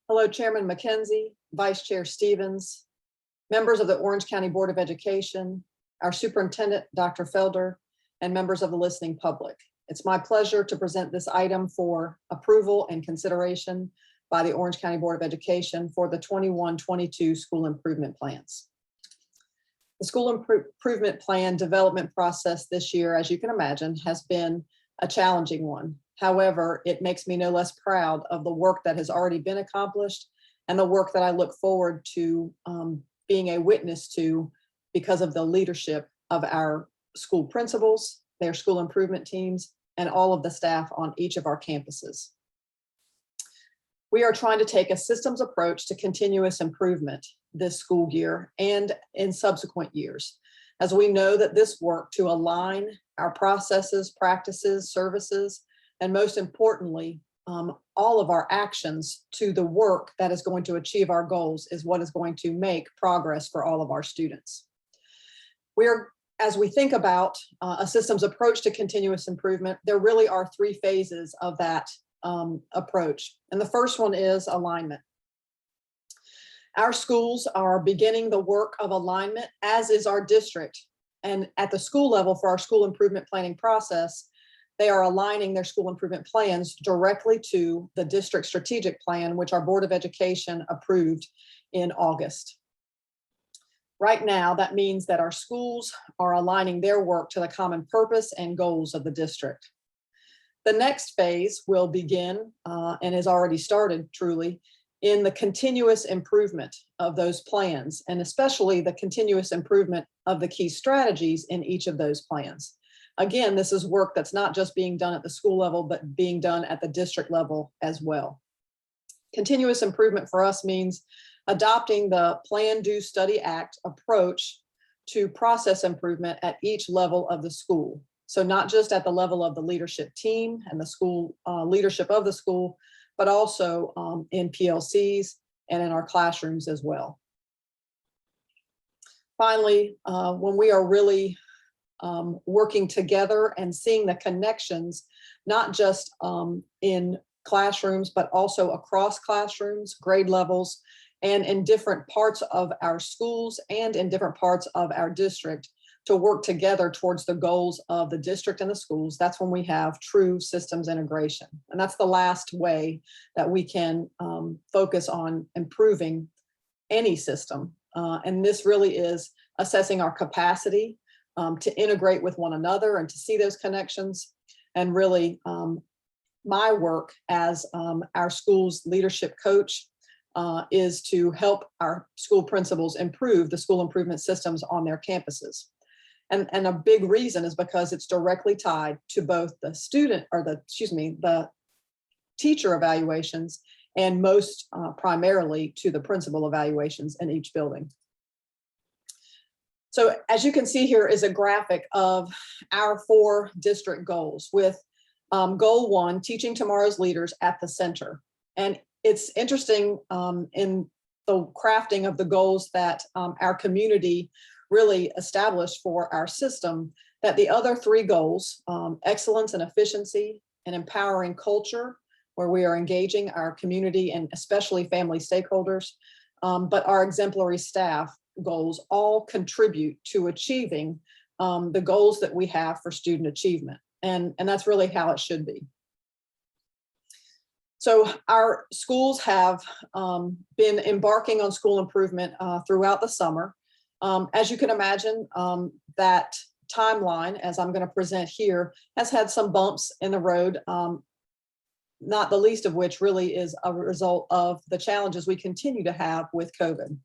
Hello, Chairman McKenzie, Vice Chair Stevens, members of the Orange County Board of Education, our Superintendent, Dr. Felder, and members of the listening public. It's my pleasure to present this item for approval and consideration by the Orange County Board of Education for the 21-22 school improvement plans. The school improvement plan development process this year, as you can imagine, has been a challenging one. However, it makes me no less proud of the work that has already been accomplished and the work that I look forward to being a witness to because of the leadership of our school principals, their school improvement teams, and all of the staff on each of our campuses. We are trying to take a systems approach to continuous improvement this school year and in subsequent years, as we know that this work to align our processes, practices, services, and most importantly, all of our actions to the work that is going to achieve our goals is what is going to make progress for all of our students. As we think about a systems approach to continuous improvement, there really are three phases of that approach. And the first one is alignment. Our schools are beginning the work of alignment, as is our district. And at the school level for our school improvement planning process, they are aligning their school improvement plans directly to the district strategic plan, which our Board of Education approved in August. Right now, that means that our schools are aligning their work to the common purpose and goals of the district. The next phase will begin and has already started truly in the continuous improvement of those plans, and especially the continuous improvement of the key strategies in each of those plans. Again, this is work that's not just being done at the school level, but being done at the district level as well. Continuous improvement for us means adopting the Plan, Do, Study, Act approach to process improvement at each level of the school. So not just at the level of the leadership team and the school leadership of the school, but also in PLCs and in our classrooms as well. Finally, when we are really working together and seeing the connections, not just in classrooms, but also across classrooms, grade levels, and in different parts of our schools and in different parts of our district to work together towards the goals of the district and the schools. That's when we have true systems integration. And that's the last way that we can focus on improving any system. And this really is assessing our capacity to integrate with one another and to see those connections. And really my work as our school's leadership coach is to help our school principals improve the school improvement systems on their campuses. And a big reason is because it's directly tied to both the student or the teacher evaluations and most primarily to the principal evaluations in each building. So as you can see here is a graphic of our 4 district goals with goal 1, teaching tomorrow's leaders at the center. And it's interesting in the crafting of the goals that our community really established for our system, that the other 3 goals, excellence and efficiency and empowering culture, where we are engaging our community and especially family stakeholders, but our exemplary staff goals all contribute to achieving the goals that we have for student achievement. And that's really how it should be. So our schools have been embarking on school improvement throughout the summer. As you can imagine, that timeline, as I'm going to present here, has had some bumps in the road, not the least of which really is a result of the challenges we continue to have with COVID.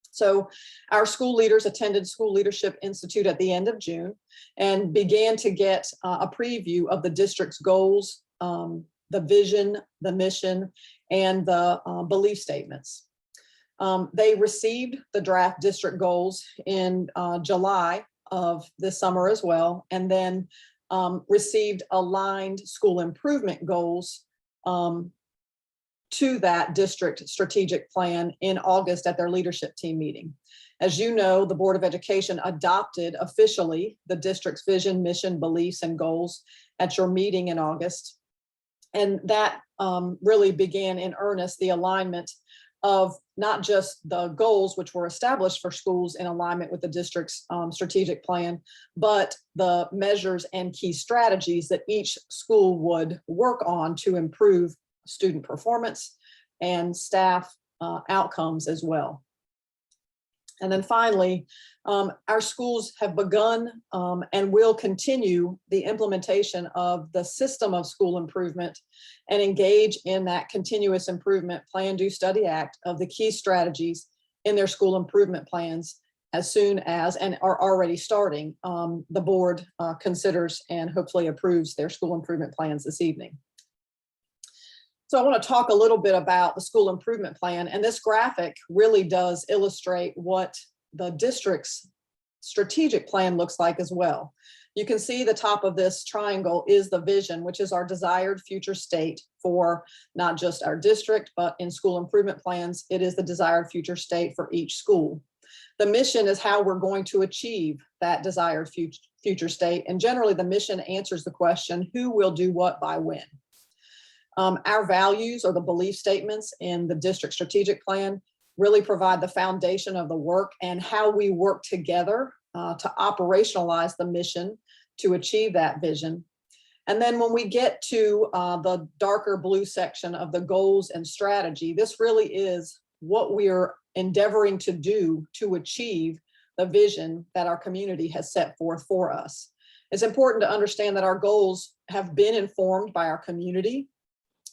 So our school leaders attended School Leadership Institute at the end of June and began to get a preview of the district's goals, the vision, the mission, and the belief statements. They received the draft district goals in July of this summer as well, and then received aligned school improvement goals to that district strategic plan in August at their leadership team meeting. As you know, the Board of Education adopted officially the district's vision, mission, beliefs, and goals at your meeting in August. And that really began in earnest the alignment of not just the goals which were established for schools in alignment with the district's strategic plan, but the measures and key strategies that each school would work on to improve student performance and staff outcomes as well. And then finally, our schools have begun and will continue the implementation of the system of school improvement and engage in that continuous improvement plan, do, study, act of the key strategies in their school improvement plans as soon as, and are already starting, the board considers and hopefully approves their school improvement plans this evening. So I want to talk a little bit about the school improvement plan, and this graphic really does illustrate what the district's strategic plan looks like as well. You can see the top of this triangle is the vision, which is our desired future state for not just our district, but in school improvement plans, it is the desired future state for each school. The mission is how we're going to achieve that desired future state, and generally the mission answers the question, who will do what by when? Our values or the belief statements in the district strategic plan really provide the foundation of the work and how we work together to operationalize the mission to achieve that vision. And then when we get to the darker blue section of the goals and strategy, this really is what we're endeavoring to do to achieve the vision that our community has set forth for us. It's important to understand that our goals have been informed by our community,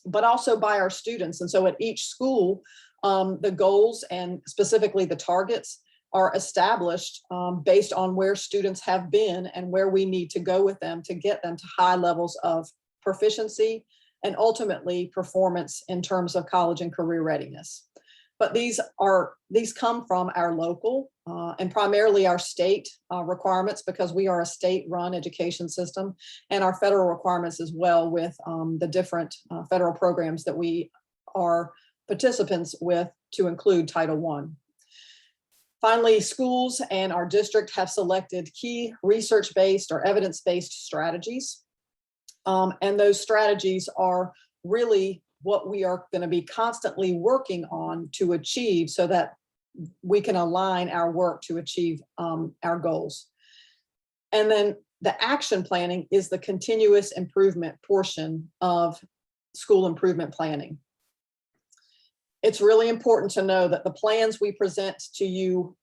but also by our students. And so at each school, the goals and specifically the targets are established based on where students have been and where we need to go with them to get them to high levels of proficiency and ultimately performance in terms of college and career readiness. But these come from our local and primarily our state requirements, because we are a state-run education system, and our federal requirements as well with the different federal programs that we are participants with, to include Title I. Finally, schools and our district have selected key research-based or evidence-based strategies. And those strategies are really what we are going to be constantly working on to achieve so that we can align our work to achieve our goals. And then the action planning is the continuous improvement portion of school improvement planning. It's really important to know that the plans we present to you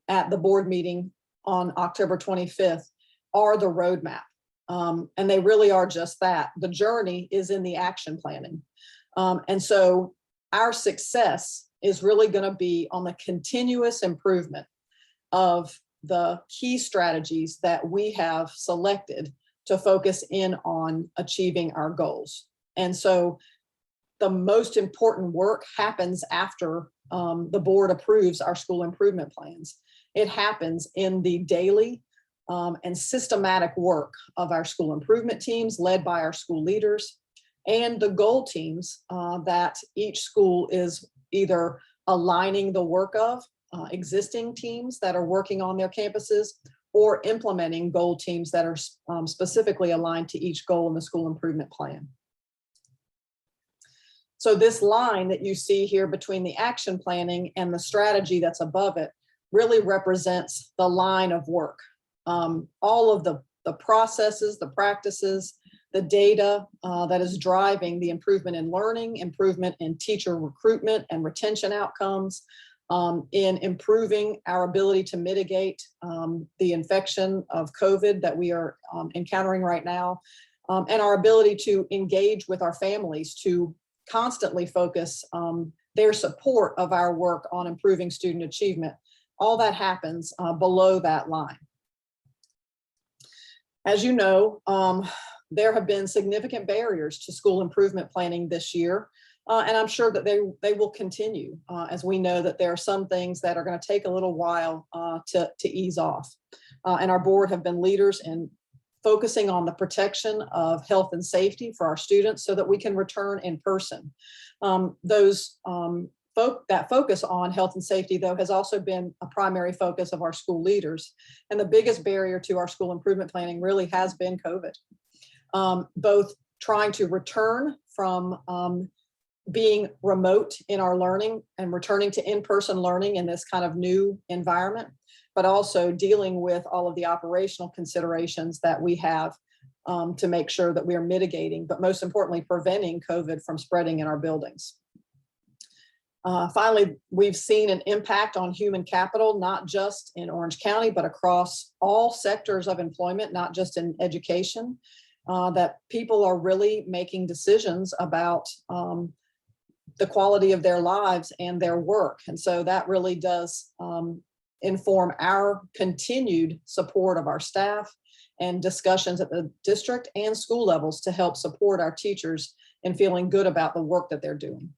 at the board meeting on October 25th are the roadmap. And they really are just that. The journey is in the action planning. And so our success is really going to be on the continuous improvement of the key strategies that we have selected to focus in on achieving our goals. And so the most important work happens after the board approves our school improvement plans. It happens in the daily and systematic work of our school improvement teams led by our school leaders, and the goal teams that each school is either aligning the work of existing teams that are working on their campuses, or implementing goal teams that are specifically aligned to each goal in the school improvement plan. So this line that you see here between the action planning and the strategy that's above it really represents the line of work. All of the processes, the practices, the data that is driving the improvement in learning, improvement in teacher recruitment and retention outcomes, in improving our ability to mitigate the infection of COVID that we are encountering right now, and our ability to engage with our families to constantly focus their support of our work on improving student achievement. All that happens below that line. As you know, there have been significant barriers to school improvement planning this year, and I'm sure that they will continue, as we know that there are some things that are going to take a little while to ease off. And our board have been leaders in focusing on the protection of health and safety for our students so that we can return in person. That focus on health and safety, though, has also been a primary focus of our school leaders. And the biggest barrier to our school improvement planning really has been COVID. Both trying to return from being remote in our learning and returning to in-person learning in this kind of new environment, but also dealing with all of the operational considerations that we have to make sure that we are mitigating, but most importantly, preventing COVID from spreading in our buildings. Finally, we've seen an impact on human capital, not just in Orange County, but across all sectors of employment, not just in education, that people are really making decisions about the quality of their lives and their work. And so that really does inform our continued support of our staff and discussions at the district and school levels to help support our teachers in feeling good about the work that they're doing.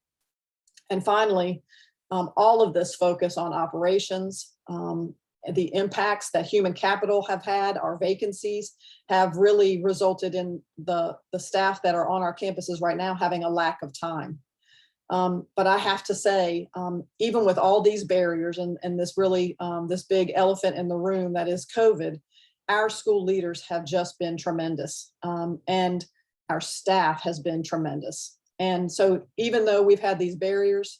And finally, all of this focus on operations, the impacts that human capital have had, our vacancies have really resulted in the staff that are on our campuses right now having a lack of time. But I have to say, even with all these barriers and this really, this big elephant in the room that is COVID, our school leaders have just been tremendous, and our staff has been tremendous. And so even though we've had these barriers,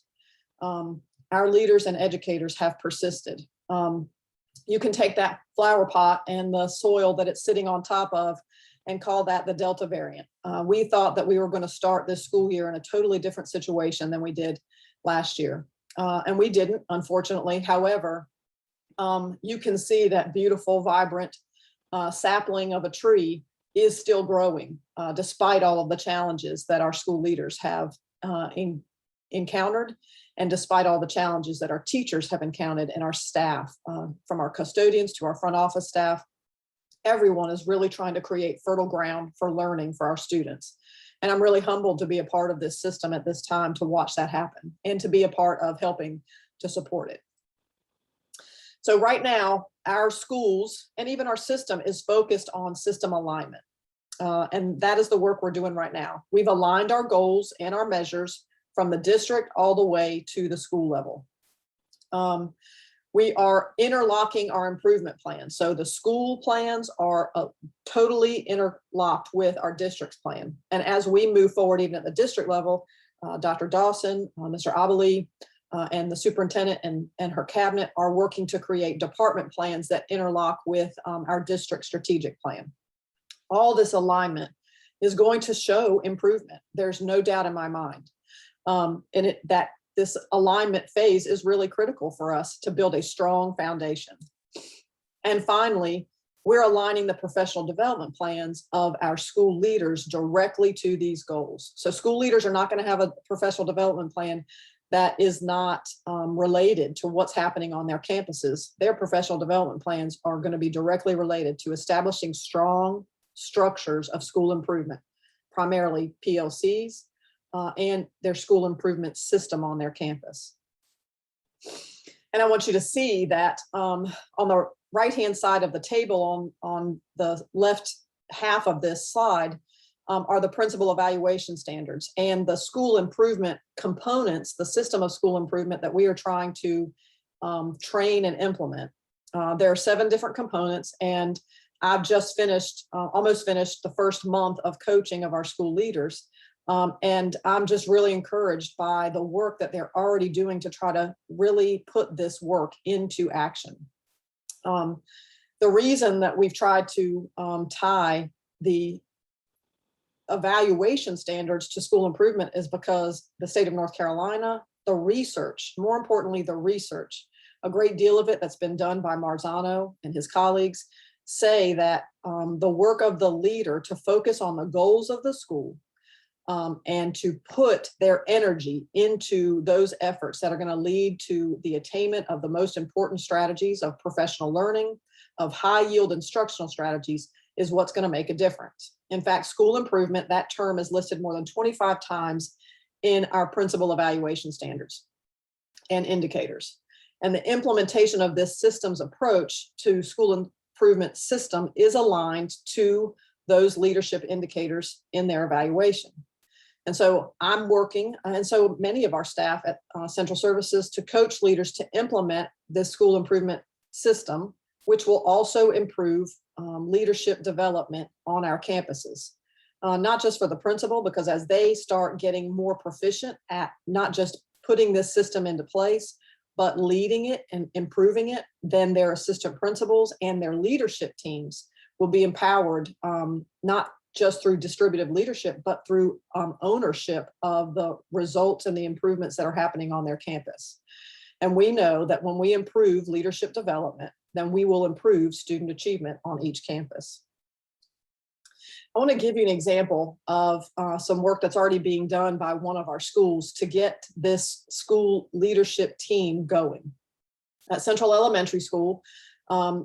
our leaders and educators have persisted. You can take that flower pot and the soil that it's sitting on top of and call that the Delta variant. We thought that we were going to start this school year in a totally different situation than we did last year. And we didn't, unfortunately. However, you can see that beautiful, vibrant sapling of a tree is still growing, despite all of the challenges that our school leaders have encountered, and despite all the challenges that our teachers have encountered and our staff, from our custodians to our front office staff. Everyone is really trying to create fertile ground for learning for our students. And I'm really humbled to be a part of this system at this time to watch that happen and to be a part of helping to support it. So right now, our schools and even our system is focused on system alignment. And that is the work we're doing right now. We've aligned our goals and our measures from the district all the way to the school level. We are interlocking our improvement plans. So the school plans are totally interlocked with our district's plan. And as we move forward, even at the district level, Dr. Dawson, Mr. Abali, and the superintendent and her cabinet are working to create department plans that interlock with our district strategic plan. All this alignment is going to show improvement. There's no doubt in my mind. That this alignment phase is really critical for us to build a strong foundation. And finally, we're aligning the professional development plans of our school leaders directly to these goals. So school leaders are not going to have a professional development plan that is not related to what's happening on their campuses. Their professional development plans are going to be directly related to establishing strong structures of school improvement, primarily PLCs, and their school improvement system on their campus. And I want you to see that on the right-hand side of the table on the left half of this slide are the principal evaluation standards and the school improvement components, the system of school improvement that we are trying to train and implement. There are 7 different components, and I've just finished, almost finished the first month of coaching of our school leaders. And I'm just really encouraged by the work that they're already doing to try to really put this work into action. The reason that we've tried to tie the evaluation standards to school improvement is because the state of North Carolina, the research, more importantly, the research, a great deal of it that's been done by Marzano and his colleagues say that the work of the leader to focus on the goals of the school and to put their energy into those efforts that are going to lead to the attainment of the most important strategies of professional learning, of high yield instructional strategies, is what's going to make a difference. In fact, school improvement, that term is listed more than 25 times in our principal evaluation standards and indicators. And the implementation of this systems approach to school improvement system is aligned to those leadership indicators in their evaluation. And so I'm working, and so many of our staff at Central Services, to coach leaders to implement this school improvement system, which will also improve leadership development on our campuses. not just for the principal, because as they start getting more proficient at not just putting this system into place, but leading it and improving it, then their assistant principals and their leadership teams will be empowered, not just through distributive leadership, but through ownership of the results and the improvements that are happening on their campus. And we know that when we improve leadership development, then we will improve student achievement on each campus. I want to give you an example of some work that's already being done by one of our schools to get this school leadership team going. At Central Elementary School,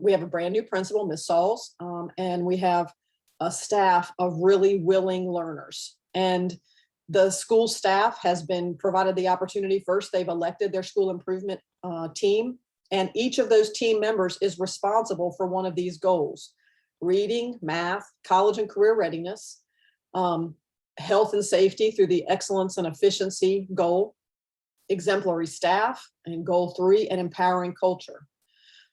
we have a brand new principal, Ms. Sauls, and we have a staff of really willing learners. And the school staff has been provided the opportunity. First, they've elected their school improvement team, and each of those team members is responsible for one of these goals: reading, math, college and career readiness, health and safety through the excellence and efficiency goal, exemplary staff, and goal 3, and empowering culture.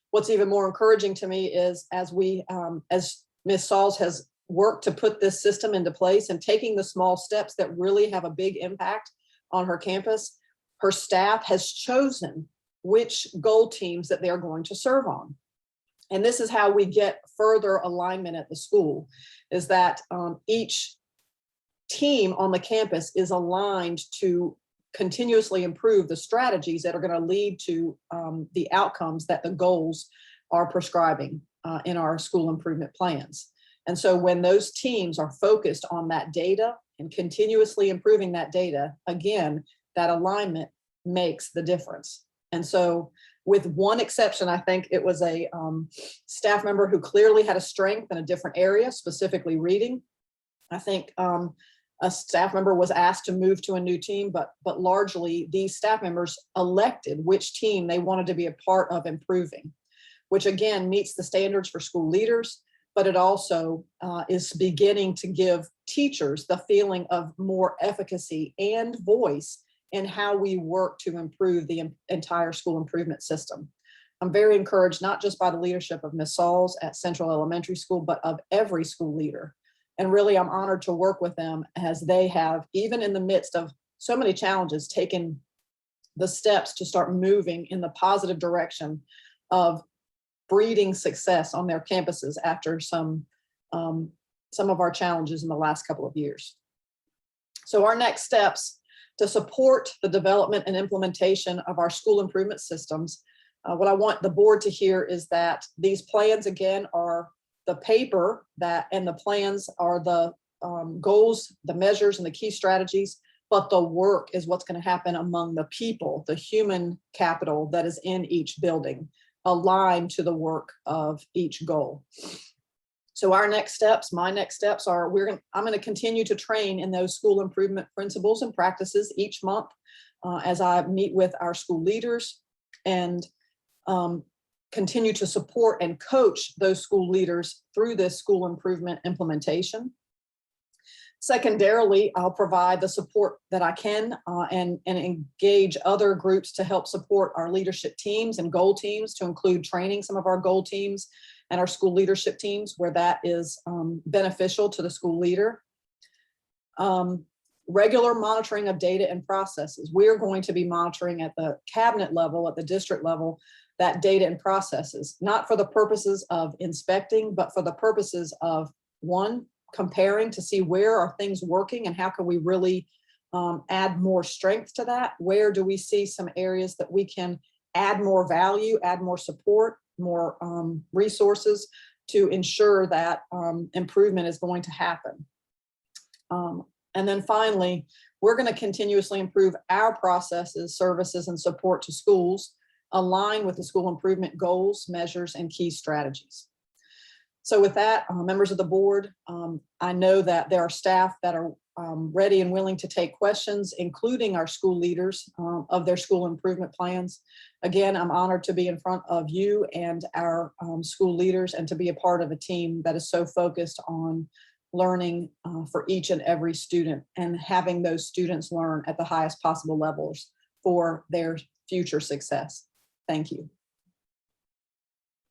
What's even more encouraging to me is as Ms. Sauls has worked to put this system into place and taking the small steps that really have a big impact on her campus, her staff has chosen which goal teams that they're going to serve on. And this is how we get further alignment at the school, is that each team on the campus is aligned to continuously improve the strategies that are going to lead to the outcomes that the goals are prescribing in our school improvement plans. And so when those teams are focused on that data and continuously improving that data, again, that alignment makes the difference. And so with one exception, I think it was a staff member who clearly had a strength in a different area, specifically reading. I think a staff member was asked to move to a new team, but largely these staff members elected which team they wanted to be a part of improving, which again meets the standards for school leaders, but it also is beginning to give teachers the feeling of more efficacy and voice in how we work to improve the entire school improvement system. I'm very encouraged, not just by the leadership of Ms. Sauls at Central Elementary School, but of every school leader. And really, I'm honored to work with them as they have, even in the midst of so many challenges, taken the steps to start moving in the positive direction of breeding success on their campuses after some of our challenges in the last couple of years. So our next steps to support the development and implementation of our school improvement systems, what I want the board to hear is that these plans, again, are the paper and the plans are the goals, the measures, and the key strategies, but the work is what's going to happen among the people, the human capital that is in each building, aligned to the work of each goal. So our next steps, my next steps are I'm going to continue to train in those school improvement principles and practices each month as I meet with our school leaders and continue to support and coach those school leaders through this school improvement implementation. Secondarily, I'll provide the support that I can and engage other groups to help support our leadership teams and goal teams, to include training some of our goal teams and our school leadership teams where that is beneficial to the school leader. Regular monitoring of data and processes. We're going to be monitoring at the cabinet level, at the district level, that data and processes, not for the purposes of inspecting, but for the purposes of, one, comparing to see where are things working and how can we really add more strength to that? Where do we see some areas that we can add more value, add more support, more resources to ensure that improvement is going to happen? And then finally, we're going to continuously improve our processes, services, and support to schools, align with the school improvement goals, measures, and key strategies. So with that, members of the board, I know that there are staff that are ready and willing to take questions, including our school leaders of their school improvement plans. Again, I'm honored to be in front of you and our school leaders and to be a part of a team that is so focused on learning for each and every student and having those students learn at the highest possible levels for their future success. Thank you.